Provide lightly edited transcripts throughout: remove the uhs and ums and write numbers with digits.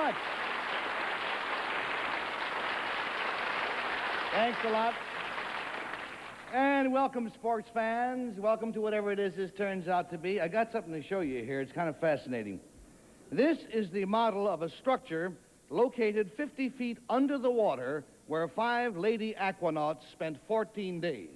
much. Thanks a lot. And welcome, sports fans. Welcome to whatever it is this turns out to be. I got something to show you here. It's kind of fascinating. This is the model of a structure located 50 feet under the water where 5 lady aquanauts spent 14 days.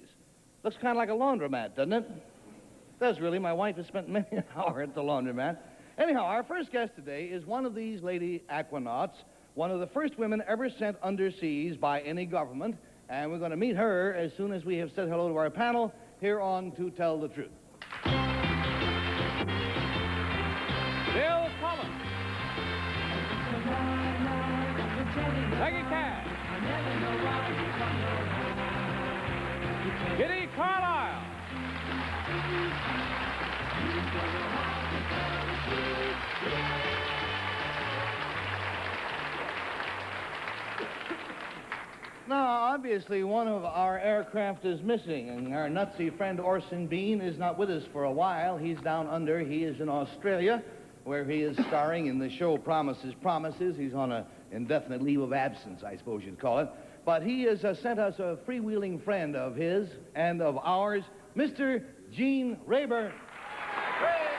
Looks kind of like a laundromat, doesn't it? It does, really. My wife has spent many an hour at the laundromat. Anyhow, our first guest today is one of these lady aquanauts, one of the first women ever sent underseas by any government, and we're going to meet her as soon as we have said hello to our panel here on To Tell the Truth. Bill Collins. Peggy Cash. Kitty Carlisle. Now, obviously, one of our aircraft is missing, and our nutsy friend Orson Bean is not with us for a while. He's down under. He is in Australia, where he is starring in the show Promises, Promises. He's on an indefinite leave of absence, I suppose you'd call it. But he has sent us a freewheeling friend of his and of ours, Mr. Gene Rayburn. Hey,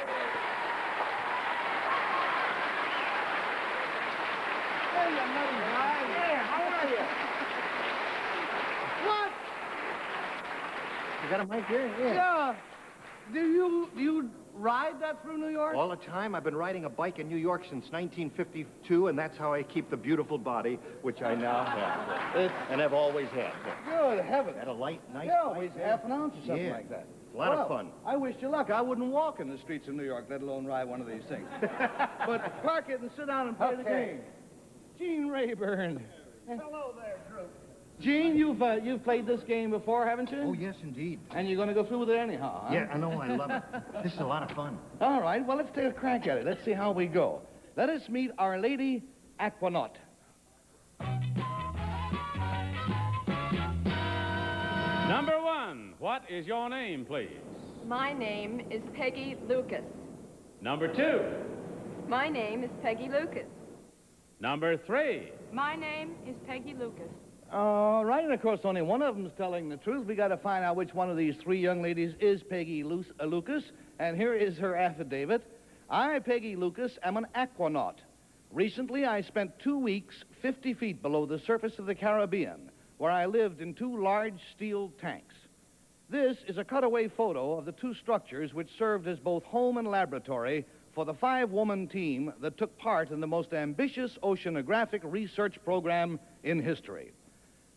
you nutty guy. Yeah, how are you? What? You got a mic here? Yeah. Do you ride that through New York? All the time. I've been riding a bike in New York since 1952, and that's how I keep the beautiful body, which I now have. And I've always had. Good heavens. At a light, nice Yeah, bike weighs there. half an ounce or something Yeah. like that. A lot of fun. I wish you luck. I wouldn't walk in the streets of New York, let alone ride one of these things. But park it and sit down and play the game. Gene Rayburn. Hello there, group. Gene, you've played this game before, haven't you? Oh, yes, indeed. And you're going to go through with it anyhow, huh? Yeah, I know. I love it. This is a lot of fun. All right, well, let's take a crack at it. Let's see how we go. Let us meet Our Lady Aquanaut. Number 1, what is your name, please? My name is Peggy Lucas. Number 2. My name is Peggy Lucas. Number 3. My name is Peggy Lucas. All right, and of course, only one of them's telling the truth. We got to find out which one of these 3 young ladies is Peggy Lucas, and here is her affidavit. I, Peggy Lucas, am an aquanaut. Recently, I spent 2 weeks 50 feet below the surface of the Caribbean, where I lived in 2 large steel tanks. This is a cutaway photo of the 2 structures which served as both home and laboratory for the 5-woman team that took part in the most ambitious oceanographic research program in history.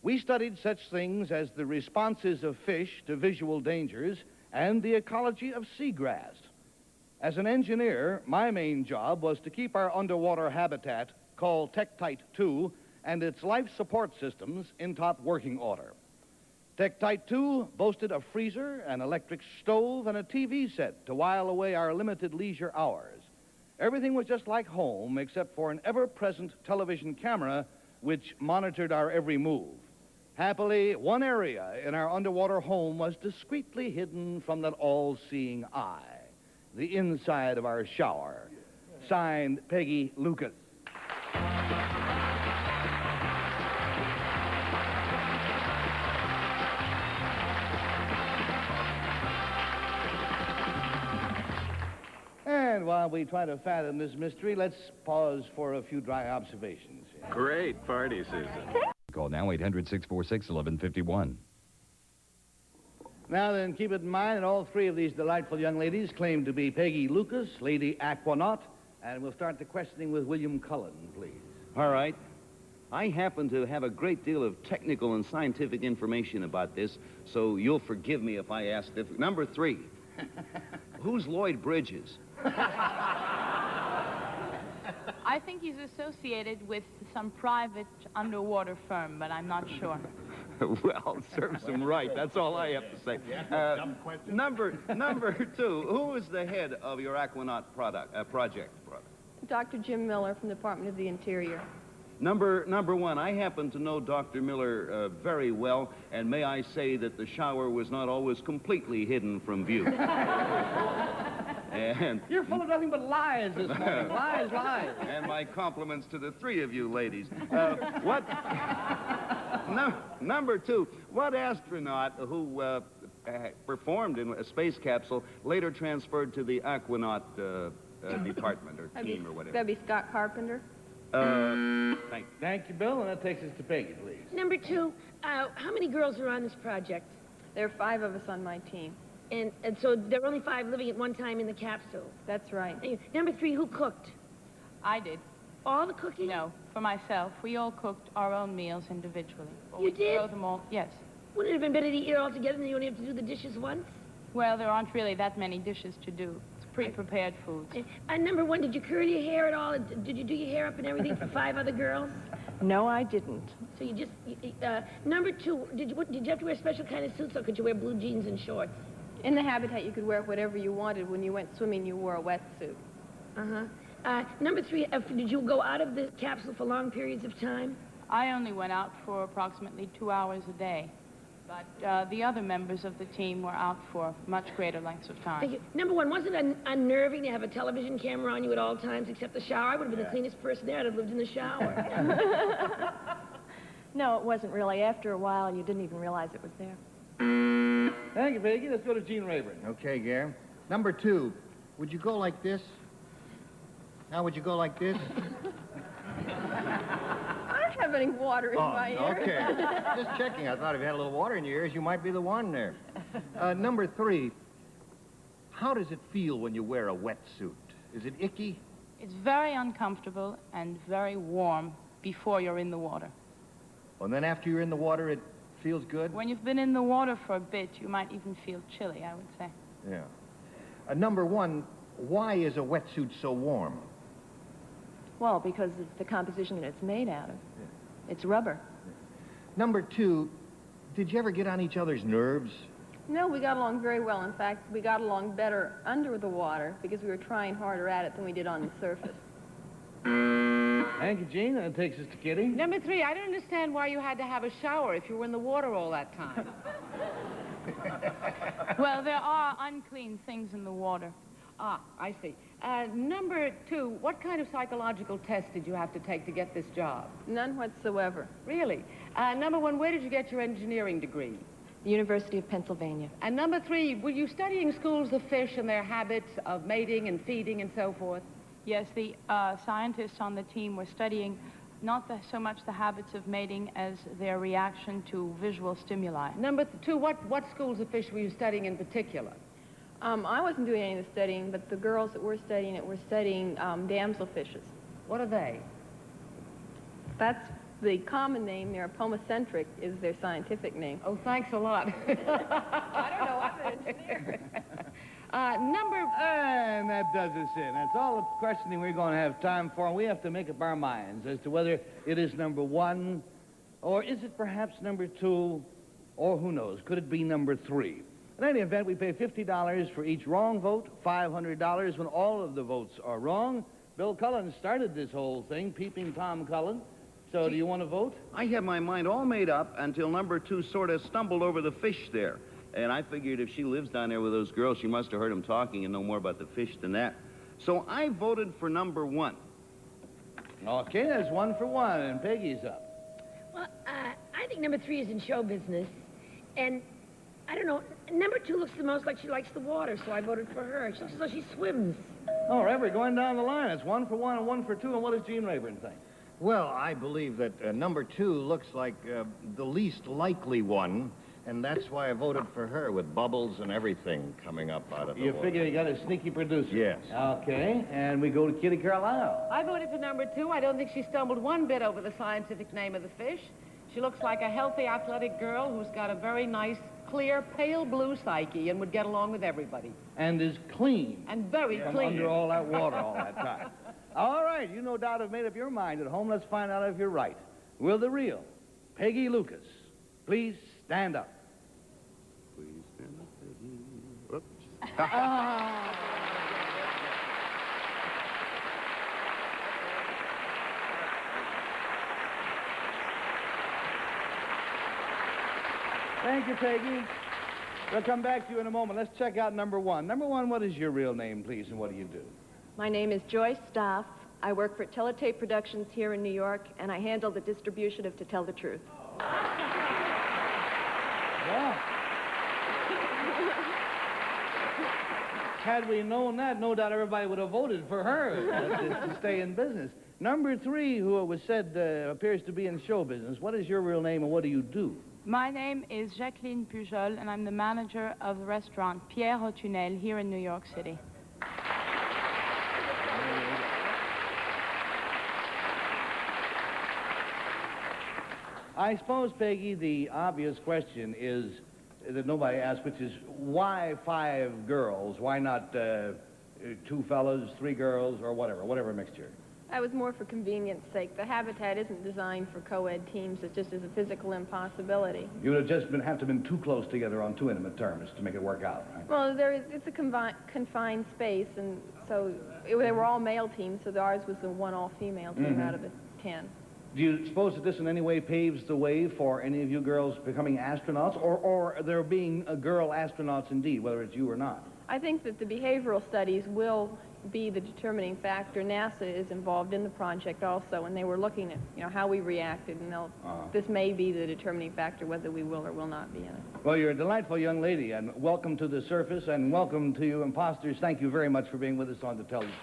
We studied such things as the responses of fish to visual dangers and the ecology of seagrass. As an engineer, my main job was to keep our underwater habitat, called Tektite 2, and its life support systems in top working order. Tektite 2 boasted a freezer, an electric stove, and a TV set to while away our limited leisure hours. Everything was just like home, except for an ever-present television camera which monitored our every move. Happily, one area in our underwater home was discreetly hidden from that all-seeing eye, the inside of our shower. Signed, Peggy Lucas. And while we try to fathom this mystery, let's pause for a few dry observations. Great party, Susan. Call now 800-646-1151. Now then, keep it in mind that all 3 of these delightful young ladies claim to be Peggy Lucas, Lady Aquanaut, and we'll start the questioning with William Cullen, please. All right. I happen to have a great deal of technical and scientific information about this, so you'll forgive me if I ask this. Number 3, who's Lloyd Bridges? I think he's associated with some private underwater firm, but I'm not sure. Well, serves him right. That's all I have to say. Number 2, who is the head of your Aquanaut project? Dr. Jim Miller from the Department of the Interior. Number 1, I happen to know Dr. Miller very well, and may I say that the shower was not always completely hidden from view. And You're full of nothing but lies this morning. Lies, lies. and my compliments to the three of you ladies. What? Number two, what astronaut who performed in a space capsule later transferred to the Aquanaut department or team or whatever? That'd be Scott Carpenter. Thank you, Bill, and that takes us to Peggy, please. Number two, how many girls are on this project? There are 5 of us on my team. And so there are only 5 living at one time in the capsule. That's right. Number 3, who cooked? I did. All the cooking? No, for myself. We all cooked our own meals individually. But You we did? throw them all. Yes. Wouldn't it have been better to eat it all together and you only have to do the dishes once? Well, there aren't really that many dishes to do. It's pre-prepared foods. And number 1, did you curl your hair at all? Did you do your hair up and everything for 5 other girls? No, I didn't. So you just... number 2, did you have to wear a special kind of suits or could you wear blue jeans and shorts? In the habitat, you could wear whatever you wanted. When you went swimming, you wore a wetsuit. Number 3, did you go out of the capsule for long periods of time? I only went out for approximately 2 hours a day. But the other members of the team were out for much greater lengths of time. Thank you. Number 1, wasn't it unnerving to have a television camera on you at all times except the shower? I would have been the cleanest person there. I'd have lived in the shower. No, it wasn't really. After a while, you didn't even realize it was there. Thank you, Peggy. Let's go to Gene Rayburn. Okay, Gare. Number 2, would you go like this? Now, would you go like this? I don't have any water in my ear. Okay. Just checking. I thought if you had a little water in your ears, you might be the one there. Number 3, how does it feel when you wear a wetsuit? Is it icky? It's very uncomfortable and very warm before you're in the water. And then after you're in the water, it feels good? When you've been in the water for a bit, you might even feel chilly, I would say. Yeah. Number 1, why is a wetsuit so warm? Well, because of the composition that it's made out of. It's rubber. Number 2, did you ever get on each other's nerves? No, we got along very well. In fact, we got along better under the water because we were trying harder at it than we did on the surface. Thank you, Gene. That takes us to Kitty. Number 3, I don't understand why you had to have a shower if you were in the water all that time. Well, there are unclean things in the water. Ah, I see. Number 2, what kind of psychological test did you have to take to get this job? None whatsoever. Really? Number 1, where did you get your engineering degree? The University of Pennsylvania. And number 3, were you studying schools of fish and their habits of mating and feeding and so forth? Yes, the scientists on the team were studying not so much the habits of mating as their reaction to visual stimuli. Number 2, what schools of fish were you studying in particular? I wasn't doing any of the studying, but the girls that were studying it were studying damselfishes. What are they? That's the common name. They're pomacentric is their scientific name. Oh, thanks a lot. I don't know. I'm an engineer. And that does us in. That's all the questioning we're going to have time for, and we have to make up our minds as to whether it is number 1, or is it perhaps number 2, or who knows, could it be number 3? In any event, we pay $50 for each wrong vote, $500 when all of the votes are wrong. Bill Cullen started this whole thing, Peeping Tom Cullen. So do you want to vote? I had my mind all made up until number 2 sort of stumbled over the fish there. And I figured if she lives down there with those girls, she must have heard them talking and know more about the fish than that. So I voted for number 1. Okay, that's 1 for 1, and Peggy's up. Well, I think number 3 is in show business. And I don't know, number 2 looks the most like she likes the water, so I voted for her. She looks like she swims. All right, we're going down the line. It's 1 for 1 and 1 for 2, and what does Gene Rayburn think? Well, I believe that number 2 looks like the least likely one, and that's why I voted for her, with bubbles and everything coming up out of the You water. figure you got a sneaky producer. Yes. Okay, and we go to Kitty Carlisle. I voted for number 2. I don't think she stumbled one bit over the scientific name of the fish. She looks like a healthy, athletic girl who's got a very nice, clear, pale blue psyche and would get along with everybody. And is clean. And very From clean. under all that water all that time. All right, you no doubt have made up your mind at home. Let's find out if you're right. Will the real Peggy Lucas please stand up? Please stand up. Oops. Thank you, Peggy. We'll come back to you in a moment. Let's check out number one. Number one, what is your real name, please, and what do you do? My name is Joyce Stoff. I work for Teletape Productions here in New York, and I handle the distribution of To Tell the Truth. Yeah. Had we known that, no doubt everybody would have voted for her to stay in business. Number three, who it was said appears to be in show business. What is your real name and what do you do? My name is Jacqueline Pujol, and I'm the manager of the restaurant Pierre au Tunnel here in New York City. I suppose, Peggy, the obvious question is that nobody asks, which is, why 5 girls? Why not 2 fellas, 3 girls, or whatever mixture? That was more for convenience sake. The habitat isn't designed for co-ed teams. It just is a physical impossibility. You would have just have to been too close together on too intimate terms to make it work out, right? Well, it's a confined space, and so they were all male teams, so ours was the one all-female team out of the 10. Do you suppose that this in any way paves the way for any of you girls becoming astronauts, or there being girl astronauts indeed, whether it's you or not? I think that the behavioral studies will be the determining factor. NASA is involved in the project also, and they were looking at, how we reacted, and this may be the determining factor whether we will or will not be in it. Well, you're a delightful young lady, and welcome to the surface, and welcome to you imposters. Thank you very much for being with us on To Tell the Truth.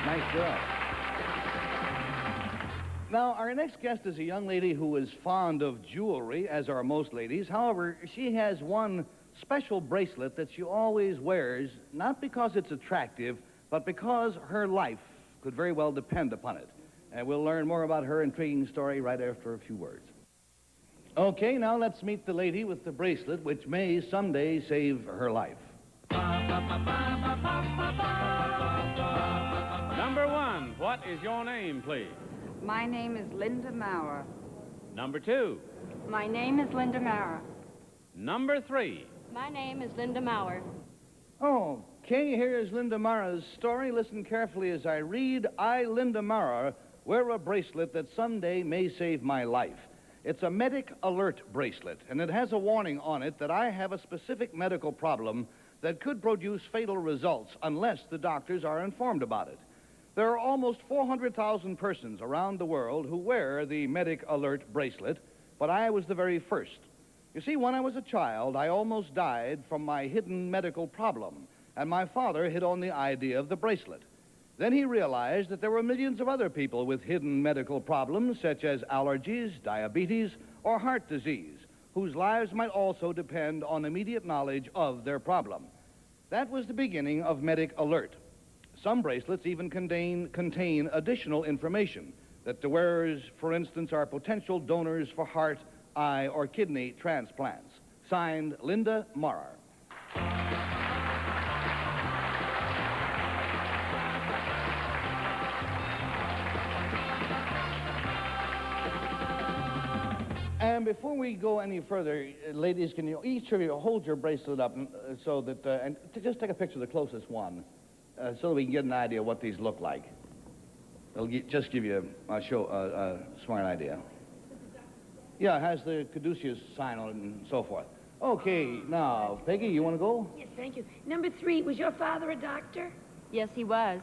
Nice job. Now, our next guest is a young lady who is fond of jewelry, as are most ladies. However, she has one special bracelet that she always wears, not because it's attractive, but because her life could very well depend upon it. And we'll learn more about her intriguing story right after a few words. Okay, now let's meet the lady with the bracelet, which may someday save her life. Number one, what is your name, please? My name is Linda Maurer. Number two. My name is Linda Maurer. Number three. My name is Linda Maurer. Okay, here is Linda Mauer's story. Listen carefully as I read. I, Linda Maurer, wear a bracelet that someday may save my life. It's a medic alert bracelet, and it has a warning on it that I have a specific medical problem that could produce fatal results unless the doctors are informed about it. There are almost 400,000 persons around the world who wear the Medic Alert bracelet, but I was the very first. You see, when I was a child, I almost died from my hidden medical problem, and my father hit on the idea of the bracelet. Then he realized that there were millions of other people with hidden medical problems, such as allergies, diabetes, or heart disease, whose lives might also depend on immediate knowledge of their problem. That was the beginning of Medic Alert. Some bracelets even contain additional information that the wearers, for instance, are potential donors for heart, eye, or kidney transplants. Signed, Linda Maurer. And before we go any further, ladies, can you each of you hold your bracelet up so that, and just take a picture of the closest one. So that we can get an idea of what these look like. It'll just give you a smart idea. Yeah, it has the caduceus sign on it and so forth. Okay, now, Peggy, you want to go? Yes, thank you. Number three, was your father a doctor? Yes, he was.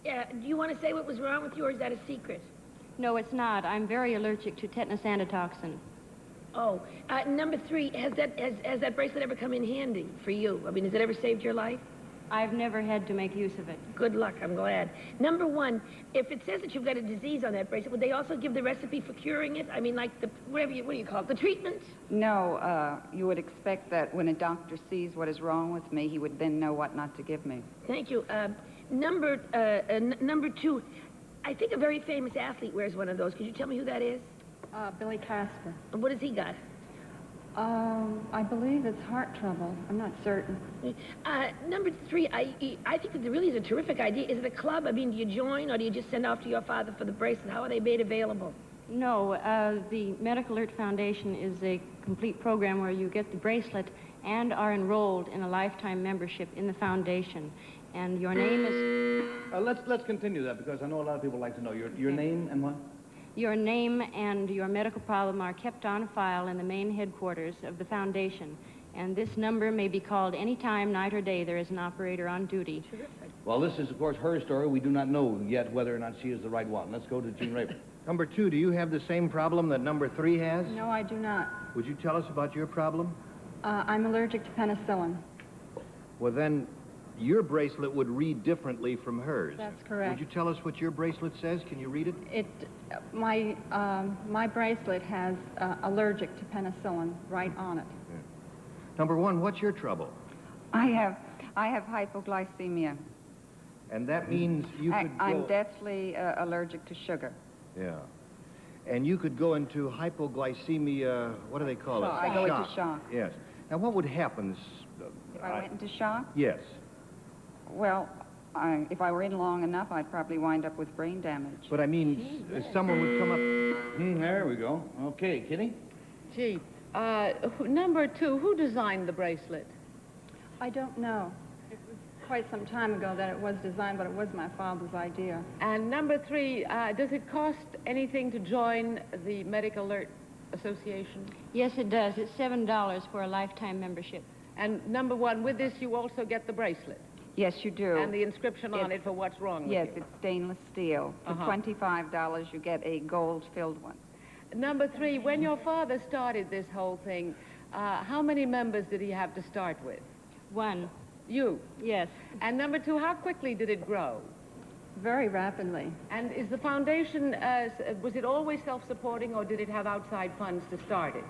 Do you want to say what was wrong with you, or is that a secret? No, it's not. I'm very allergic to tetanus antitoxin. Oh, number three, has that bracelet ever come in handy for you? I mean, has it ever saved your life? I've never had to make use of it. Good luck, I'm glad. Number one, if it says that you've got a disease on that bracelet, would they also give the recipe for curing it? I mean, like what do you call it, the treatment? No, you would expect that when a doctor sees what is wrong with me, he would then know what not to give me. Thank you. Number two, I think a very famous athlete wears one of those. Could you tell me who that is? Billy Casper. What has he got? I believe it's heart trouble. I'm not certain. Number three, I think that there really is a terrific idea. Is it a club? I mean, do you join, or do you just send off to your father for the bracelet? How are they made available? No, the Medical Alert Foundation is a complete program where you get the bracelet and are enrolled in a lifetime membership in the foundation. And your name is... Let's continue that because I know a lot of people like to know your name and what? Your name and your medical problem are kept on file in the main headquarters of the foundation. And this number may be called any time, night or day, there is an operator on duty. Well, this is, of course, her story. We do not know yet whether or not she is the right one. Let's go to Jean Rayburn. Number 2, do you have the same problem that number 3 has? No, I do not. Would you tell us about your problem? I'm allergic to penicillin. Well, then, your bracelet would read differently from hers. That's correct. Would you tell us what your bracelet says? Can you read it? My bracelet has allergic to penicillin right on it. Yeah. Number 1, what's your trouble? I have hypoglycemia. And that means you could go... I'm deathly allergic to sugar. Yeah. And you could go into hypoglycemia, what do they call it? I go into shock. Yes. Now, what would happen? If I went into shock? Yes. Well, if I were in long enough, I'd probably wind up with brain damage. But I mean, someone would come up... there we go. Okay, Kitty? Gee, number 2, who designed the bracelet? I don't know. It was quite some time ago that it was designed, but it was my father's idea. And number 3, does it cost anything to join the Medical Alert Association? Yes, it does. It's $7 for a lifetime membership. And number 1, with this you also get the bracelet? Yes, you do. And the inscription on it for what's wrong with you? Yes, it's stainless steel. For $25, you get a gold-filled one. Number 3, when your father started this whole thing, how many members did he have to start with? 1. You? Yes. And number 2, how quickly did it grow? Very rapidly. And is the foundation, was it always self-supporting, or did it have outside funds to start it?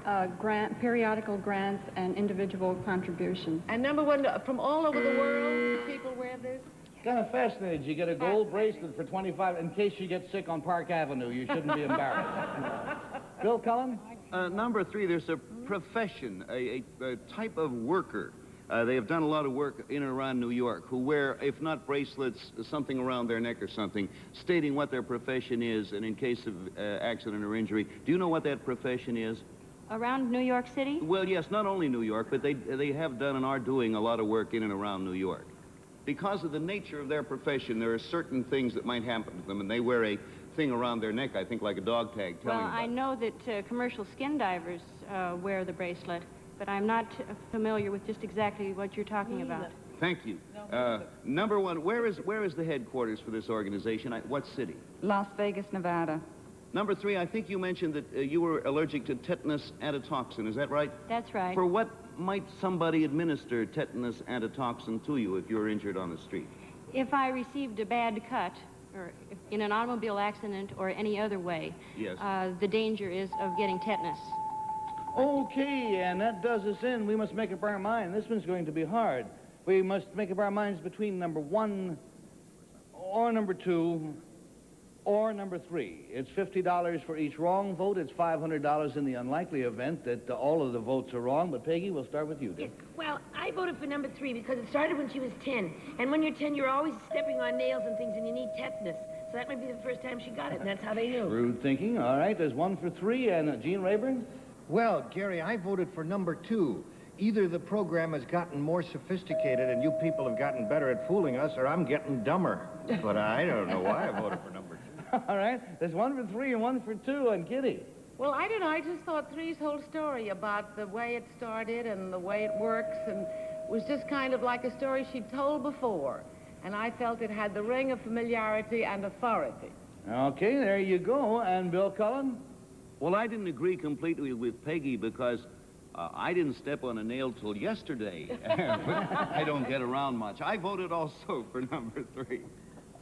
Periodical grants and individual contributions. And number 1, from all over the world, people wear this? Kind of fascinated. You get a gold bracelet for $25 in case you get sick on Park Avenue. You shouldn't be embarrassed. Bill Cullen? Number 3, there's a profession, a type of worker. They have done a lot of work in and around New York who wear, if not bracelets, something around their neck or something, stating what their profession is and in case of accident or injury. Do you know what that profession is? Around New York City? Well, yes, not only New York, but they have done and are doing a lot of work in and around New York. Because of the nature of their profession, there are certain things that might happen to them, and they wear a thing around their neck, I think, like a dog tag telling Well, I know that commercial skin divers wear the bracelet, but I'm not familiar with just exactly what you're talking about. Thank you. Number 1, where is the headquarters for this organization? What city? Las Vegas, Nevada. Number 3, I think you mentioned that you were allergic to tetanus antitoxin. Is that right? That's right. For what might somebody administer tetanus antitoxin to you if you were injured on the street? If I received a bad cut, or in an automobile accident or any other way, yes. The danger is of getting tetanus. Okay, and that does us in. We must make up our mind. This one's going to be hard. We must make up our minds between number 1 or number 2 or number 3. It's $50 for each wrong vote. It's $500 in the unlikely event that all of the votes are wrong. But, Peggy, we'll start with you, dear. Yes. Well, I voted for number 3 because it started when she was 10. And when you're 10, you're always stepping on nails and things, and you need tetanus. So that might be the first time she got it, and that's how they knew. Rude thinking. All right, there's 1 for 3. And Jean Rayburn? Well, Gary, I voted for number 2. Either the program has gotten more sophisticated and you people have gotten better at fooling us, or I'm getting dumber. But I don't know why I voted for number 2. All right, there's 1 for 3 and 1 for 2. And Kitty? Well, I don't know. I just thought 3's whole story about the way it started and the way it works and was just kind of like a story she'd told before. And I felt it had the ring of familiarity and authority. Okay, there you go. And Bill Cullen? Well, I didn't agree completely with Peggy because I didn't step on a nail till yesterday. I don't get around much. I voted also for number 3.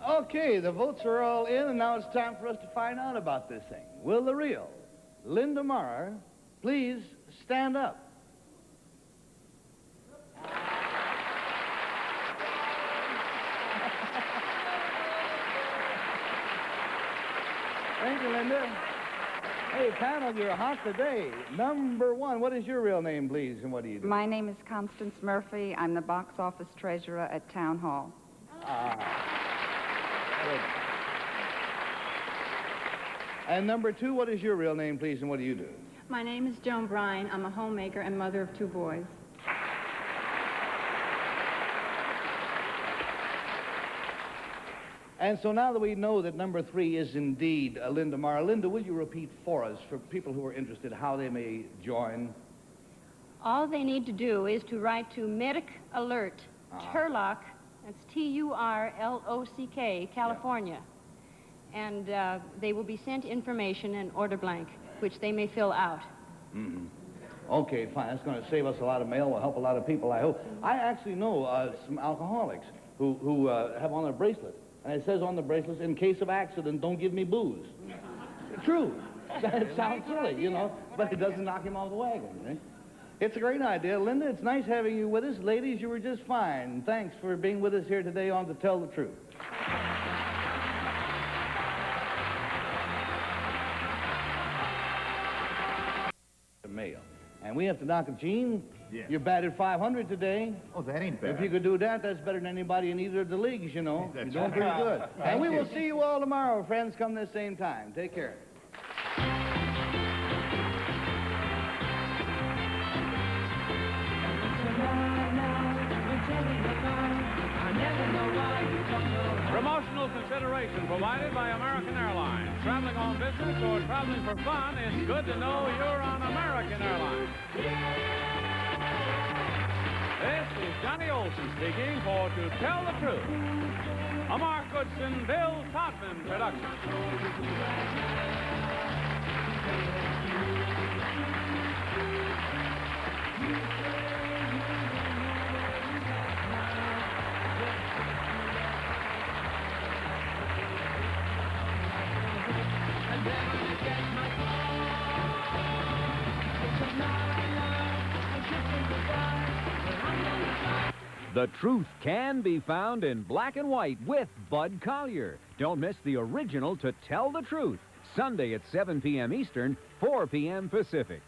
Okay, the votes are all in, and now it's time for us to find out about this thing. Will the real Linda Maurer please stand up? Thank you, Linda. Hey, panel, you're hot today. Number 1, what is your real name, please, and what do you do? My name is Constance Murphy. I'm the box office treasurer at Town Hall. Good. And number 2, what is your real name, please, and what do you do? My name is Joan Bryan. I'm a homemaker and mother of 2 boys. And so now that we know that number 3 is indeed Linda Mara, Linda, will you repeat for us, for people who are interested, how they may join? All they need to do is to write to Medic Alert, Turlock, that's Turlock, California. And they will be sent information and order blank, which they may fill out. Mm-hmm. Okay, fine. That's going to save us a lot of mail. Will help a lot of people, I hope. I actually know some alcoholics who have on their bracelet. And it says on the bracelets, in case of accident, don't give me booze. True. It sounds silly, you know, but it doesn't knock him off the wagon. Eh? It's a great idea. Linda, it's nice having you with us. Ladies, you were just fine. Thanks for being with us here today on To Tell the Truth. The mail. And we have to knock it, Gene. Yeah. You're batted 500 today. Oh, that ain't bad. If you could do that, that's better than anybody in either of the leagues, you know. That's You're doing pretty good. And we will see you all tomorrow, friends. Come this same time. Take care. Promotional consideration provided by American Airlines. Traveling on business or traveling for fun, it's good to know you're on American Airlines. This is Johnny Olson speaking for To Tell the Truth, a Mark Goodson, Bill Todman production. The truth can be found in black and white with Bud Collyer. Don't miss the original To Tell the Truth, Sunday at 7 p.m. Eastern, 4 p.m. Pacific.